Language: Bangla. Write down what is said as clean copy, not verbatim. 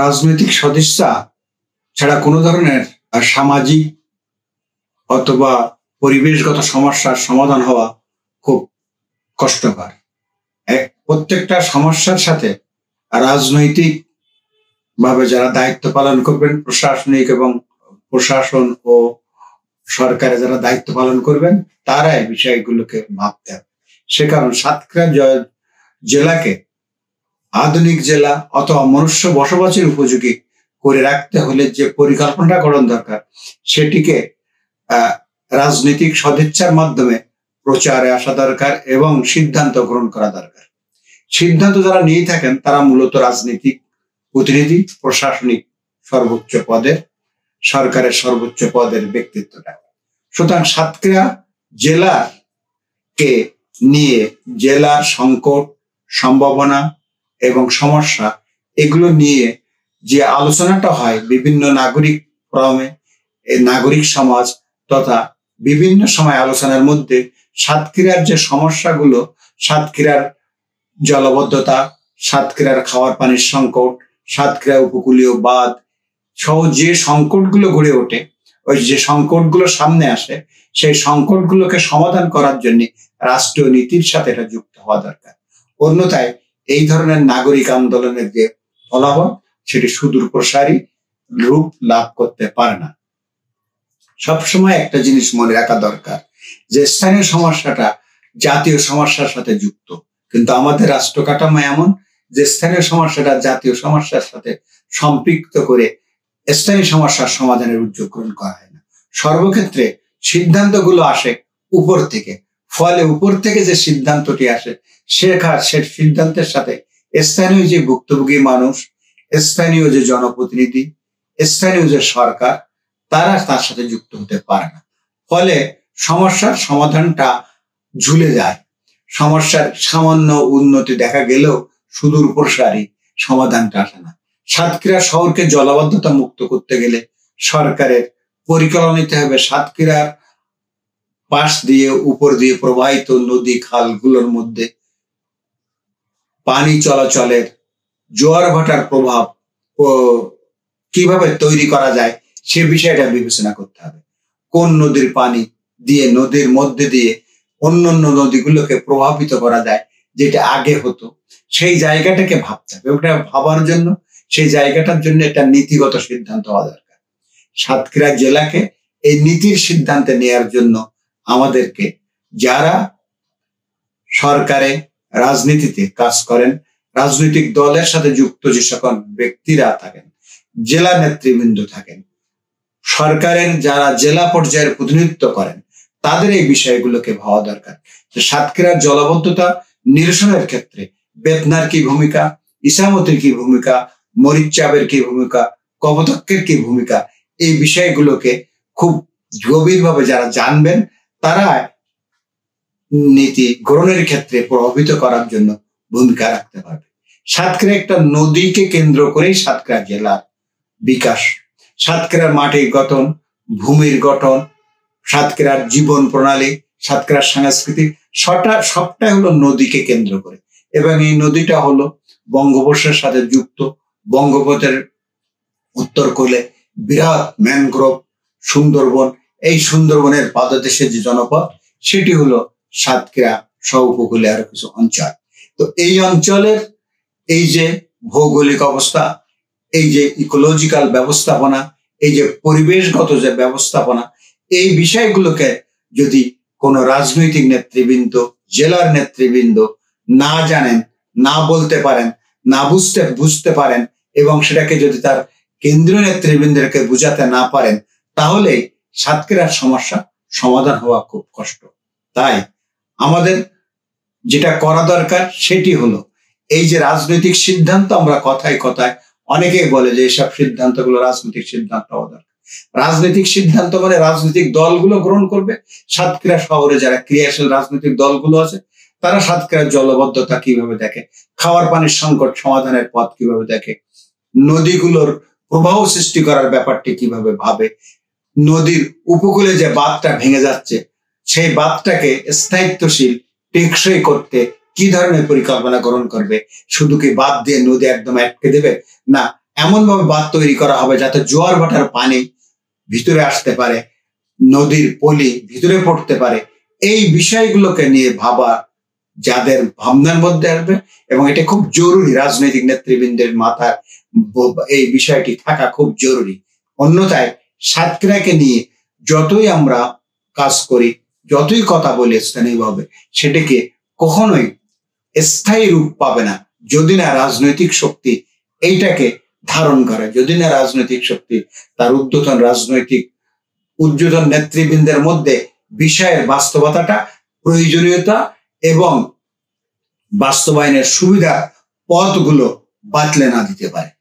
রাজনৈতিক সদিচ্ছা ছাড়া কোনো ধরনের সামাজিক অথবা পরিবেশগত সমস্যার সমাধান হওয়া খুব কষ্টকর। প্রত্যেকটা সমস্যার সাথে রাজনৈতিক ভাবে যারা দায়িত্ব পালন করবেন, প্রশাসনিক এবং প্রশাসন ও সরকারে যারা দায়িত্ব পালন করবেন, তারা এই বিষয়গুলোকে ভাবতে হবে। সে কারণ সাতক্ষীরা জেলাকে আধুনিক জেলা অথবা মনুষ্য বসবাসের উপযোগী করে রাখতে হলে যে পরিকল্পনাটা গ্রহণ দরকার, সেটিকে রাজনৈতিক সদিচ্ছার মাধ্যমে প্রচারে আসা দরকার এবং সিদ্ধান্ত গ্রহণ করা দরকার। সিদ্ধান্ত যারা নিয়ে থাকেন তারা মূলত রাজনৈতিক প্রতিনিধি, প্রশাসনিক সর্বোচ্চ পদের, সরকারের সর্বোচ্চ পদের ব্যক্তিত্বটা। সুতরাং সাতক্ষীরা জেলাকে নিয়ে জেলার সংকট, সম্ভাবনা এবং সমস্যা, এগুলো নিয়ে যে আলোচনাটা হয় বিভিন্ন নাগরিক ফোরামে, নাগরিক সমাজ তথা বিভিন্ন সময় আলোচনার মধ্যে সাতক্ষীরার যে সমস্যাগুলো, সাতক্ষীরার জলবদ্ধতা, সাতক্ষীরার খাওয়ার পানির সংকট, সাতক্ষীরা উপকূলীয় বাঁধ সহ যে সংকটগুলো গড়ে ওঠে, ওই যে সংকটগুলো সামনে আসে, সেই সংকটগুলোকে সমাধান করার জন্য রাষ্ট্রীয় নীতির সাথে এটা যুক্ত হওয়া দরকার। অন্যথায় এই ধরনের নাগরিক আন্দোলনের যে ফলাফল, সেটি সুদূর প্রসারী রূপ লাভ করতে পারে না। সবসময় একটা জিনিস মনে রাখা দরকার যে স্থানীয় সমস্যাটা জাতীয় সমস্যার সাথে যুক্ত, কিন্তু আমাদের রাষ্ট্র কাঠামো এমন যে স্থানীয় সমস্যাটা জাতীয় সমস্যার সাথে সম্পৃক্ত করে স্থানীয় সমস্যার সমাধানের উদ্যোগ গ্রহণ করা হয় না। সর্বক্ষেত্রে সিদ্ধান্তগুলো আসে উপর থেকে, ফলে উপর থেকে যে সিদ্ধান্তটি আসে সে সিদ্ধান্তের সাথে স্থানীয় যে ভুক্তভোগী মানুষ, স্থানীয় যে জনপ্রতিনিধি, স্থানীয় যে সরকার, তারা তার সাথে যুক্ত হতে পারে না। ফলে সমস্যার সমাধানটা ঝুলে যায়। সমস্যার সামান্য উন্নতি দেখা গেলেও সুদূর প্রসারী সমাধানটা আসে না। সাতক্ষীরা শহরকে জলাবদ্ধতা মুক্ত করতে গেলে সরকারের পরিকল্পনা নিতে হবে সাতক্ষীরার পাশ দিয়ে উপর দিয়ে প্রবাহিত নদী খালগুলোর মধ্যে পানি চলাচলের জোয়ার ভাটার প্রভাব ও কিভাবে তৈরি করা যায় সে বিষয়টা বিবেচনা করতে হবে। কোন নদীর পানি দিয়ে, নদীর মধ্যে দিয়ে অন্যান্য নদীগুলোকে প্রভাবিত করা যায়, যেটা আগে হতো, সেই জায়গাটাকে ভাবতে হবে। ওটা ভাবার জন্য, সেই জায়গাটার জন্য একটা নীতিগত সিদ্ধান্ত হওয়া দরকার। সাতক্ষীরা জেলাকে এই নীতির সিদ্ধান্তে নেওয়ার জন্য আমাদেরকে যারা সরকারে রাজনীতিতে কাজ করেন, রাজনৈতিক দলের সাথে যুক্ত যে সকল ব্যক্তিরা থাকেন, জেলা নেতৃবৃন্দ থাকেন, সরকারের যারা জেলা পর্যায়ের প্রতিনিধিত্ব করেন, তাদের এই বিষয়গুলোকে ভাবা দরকার। সাতক্ষীরার জলাবদ্ধতা নিরসনের ক্ষেত্রে বেতনার কি ভূমিকা, ইসামতির কি ভূমিকা, মরিচাবের কি ভূমিকা, কপোতাক্ষের কি ভূমিকা, এই বিষয়গুলোকে খুব গভীরভাবে যারা জানবেন, তারা নীতি গ্রহণের ক্ষেত্রে প্রভাবিত করার জন্য ভূমিকা রাখতে পারবে। সাতক্ষীরা একটা নদীকে কেন্দ্র করেই সাতক্ষীরা জেলার বিকাশ। সাতক্ষীরার মাটির গঠন, ভূমির গঠন, সাতক্ষীরার জীবন প্রণালী, সাতক্ষীরার সংস্কৃতি সবটাই হলো নদীকে কেন্দ্র করে, এবং এই নদীটা হলো বঙ্গোপসাগরের সাথে যুক্ত। বঙ্গোপসাগরের উত্তর কোলে বিরাট ম্যানগ্রোভ সুন্দরবন, এই সুন্দরবনের পাদদেশে যে জনপদ, সেটি হলো সাতক্ষীরা সহ উপকূলে আরো কিছু অঞ্চল। তো এই অঞ্চলের এই যে ভৌগোলিক অবস্থা, এই যে ইকোলজিক্যাল ব্যবস্থাপনা, এই যে পরিবেশগত যে ব্যবস্থাপনা, এই বিষয়গুলোকে যদি কোনো রাজনৈতিক নেতৃবৃন্দ, জেলার নেতৃবৃন্দ না জানেন, না বলতে পারেন, না বুঝতে পারেন, এবং সেটাকে যদি তার কেন্দ্রীয় নেতৃবৃন্দকে বুঝাতে না পারেন, তাহলে সাতক্ষীরার সমস্যা সমাধান হওয়া খুব কষ্ট। তাই আমাদের যেটা করা দরকার সেটি হলো এই যে রাজনৈতিক সিদ্ধান্ত, আমরা কথায় কথায় অনেকেই বলে যে এইসব সিদ্ধান্তগুলো রাজনৈতিক সিদ্ধান্ত হওয়া দরকার। রাজনৈতিক সিদ্ধান্ত মানে রাজনৈতিক দলগুলো গ্রহণ করবে। সাতক্ষীরা শহরে যারা ক্রিয়াশীল রাজনৈতিক দলগুলো আছে, তারা সাতক্ষীরার জলবদ্ধতা কিভাবে দেখে, খাওয়ার পানির সংকট সমাধানের পথ কিভাবে দেখে, নদীগুলোর প্রবাহ সৃষ্টি করার ব্যাপারটি কিভাবে ভাবে, নদীর উপকূলে যে বাঁধটা ভেঙে যাচ্ছে, সেই বাঁধটাকে স্থায়িত্বশীল টেকসই করতে কি ধরনের পরিকল্পনা গ্রহণ করবে। শুধু কি বাঁধ দিয়ে নদী একদম আটকে দেবে? না, এমন ভাবে বাঁধ তৈরি করা হবে যাতে জোয়ার ভাটার পানি ভিতরে আসতে পারে, নদীর পলি ভিতরে পড়তে পারে। এই বিষয়গুলোকে নিয়ে ভাবা যাদের ভাবনার মধ্যে আসবে, এবং এটা খুব জরুরি, রাজনৈতিক নেতৃবৃন্দের মাথায় এই বিষয়টি থাকা খুব জরুরি। অন্যথায় সাতক্ষীরাকে নিয়ে যতই আমরা কাজ করি, যতই কথা বলি স্থানীয়ভাবে, সেটাকে কখনোই স্থায়ী রূপ পাবে না যদি না রাজনৈতিক শক্তি এইটাকে ধারণ করে, যদি না রাজনৈতিক শক্তি তার উর্ধ্বতন নেতৃবৃন্দের মধ্যে বিষয়ের বাস্তবতাটা, প্রয়োজনীয়তা এবং বাস্তবায়নের সুবিধা পথগুলো বাতলে না দিতে পারে।